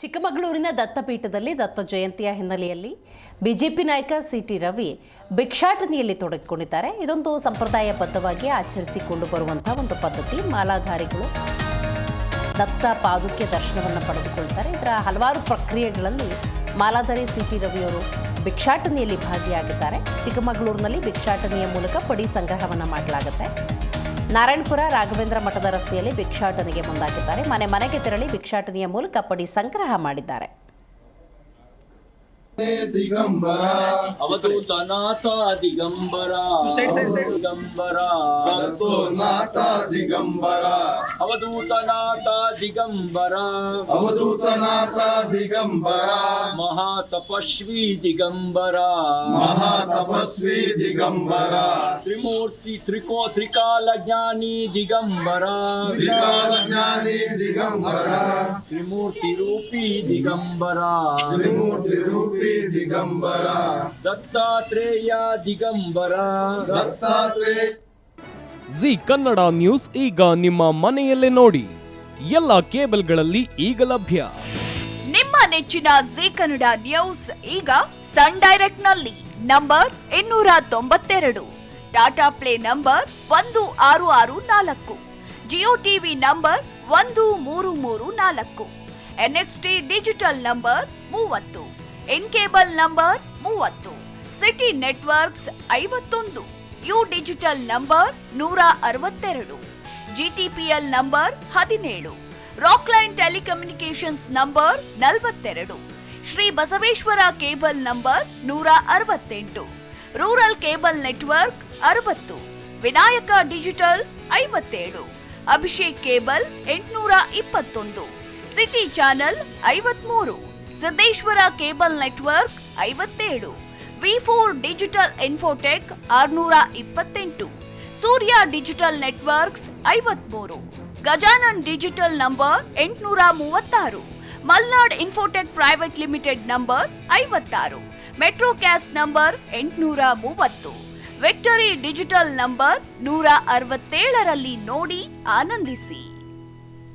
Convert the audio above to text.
ಚಿಕ್ಕಮಗಳೂರಿನ ದತ್ತಪೀಠದಲ್ಲಿ ದತ್ತ ಜಯಂತಿಯ ಹಿನ್ನೆಲೆಯಲ್ಲಿ ಬಿಜೆಪಿ ನಾಯಕ ಸಿಟಿ ರವಿ ಭಿಕ್ಷಾಟನೆಯಲ್ಲಿ ತೊಡಗಿಕೊಂಡಿದ್ದಾರೆ. ಇದೊಂದು ಸಂಪ್ರದಾಯಬದ್ಧವಾಗಿ ಆಚರಿಸಿಕೊಂಡು ಬರುವಂತಹ ಒಂದು ಪದ್ಧತಿ. ಮಾಲಾಧಾರಿಗಳು ದತ್ತ ಪಾದುಕೆ ದರ್ಶನವನ್ನು ಪಡೆದುಕೊಳ್ತಾರೆ. ಇದರ ಹಲವಾರು ಪ್ರಕ್ರಿಯೆಗಳಲ್ಲಿ ಮಾಲಾಧಾರಿ ಸಿಟಿ ರವಿಯವರು ಭಿಕ್ಷಾಟನೆಯಲ್ಲಿ ಭಾಗಿಯಾಗಿದ್ದಾರೆ. ಚಿಕ್ಕಮಗಳೂರಿನಲ್ಲಿ ಭಿಕ್ಷಾಟನೆಯ ಮೂಲಕ ಪಡಿ ಸಂಗ್ರಹವನ್ನು ಮಾಡಲಾಗುತ್ತೆ. ನಾರಾಯಣಪುರ ರಾಘವೇಂದ್ರ ಮಠದ ರಸ್ತೆಯಲ್ಲಿ ಭಿಕ್ಷಾಟನೆಗೆ ಮುಂದಾಗಿದ್ದಾರೆ. ಮನೆ ಮನೆಗೆ ತೆರಳಿ ಭಿಕ್ಷಾಟನೆಯ ಮೂಲಕ ಪಡಿ ಸಂಗ್ರಹ ಮಾಡಿದ್ದಾರೆ. ದಿಗಂಬರ ಅವಧೂತನಾಥ ದಿಗಂಬರ ದಿಗಂಬರ ಸತ್ತೋನಾಥ ದಿಗಂಬರ ಅವಧೂತನಾಥ ದಿಗಂಬರ ಅವಧೂತನಾಥ ದಿಗಂಬರ ಮಹಾತಪಸ್ವಿ ದಿಗಂಬರ ಮಹಾತಪಸ್ವಿ ದಿಗಂಬರ ತ್ರಿಮೂರ್ತಿ ತ್ರಿಕಾಲ ಜ್ಞಾನಿ ದಿಗಂಬರ ತ್ರಿಕಾಲ ಜ್ಞಾನಿ Digambara Trimurti rupee Digambara Trimurti rupee Digambara Dattatreya Digambara Dattatreya. G Kannada news ಈಗ ನಿಮ್ಮ ಮನೆಯಲ್ಲೇ ನೋಡಿ. ಎಲ್ಲ ಕೇಬಲ್ಗಳಲ್ಲಿ ಈಗ ಲಭ್ಯ. ನಿಮ್ಮ ನೆಚ್ಚಿನ ಜಿ ಕನ್ನಡ ನ್ಯೂಸ್ ಈಗ ಸನ್ ಡೈರೆಕ್ಟ್ ನಲ್ಲಿ number 292, Tata Play number 1664, Jio TV number 1334, NXT digital number 30, in cable number 30, City networks 51, U digital number 162, GTPL number 17, Rockline telecommunications number 42, Shri Basaveshwara cable number 168, rural cable network 60, Vinayaka digital 57, Abhishek cable 821, City channel 53, Siddeshwara cable network 57, ವಿ4 digital infotech 628, Surya digital networks 53, Gajanan digital number 836, Malnad infotech private limited number 56, Metrocast number 830, victory digital number 167ರಲ್ಲಿ ನೋಡಿ ಆನಂದಿಸಿ.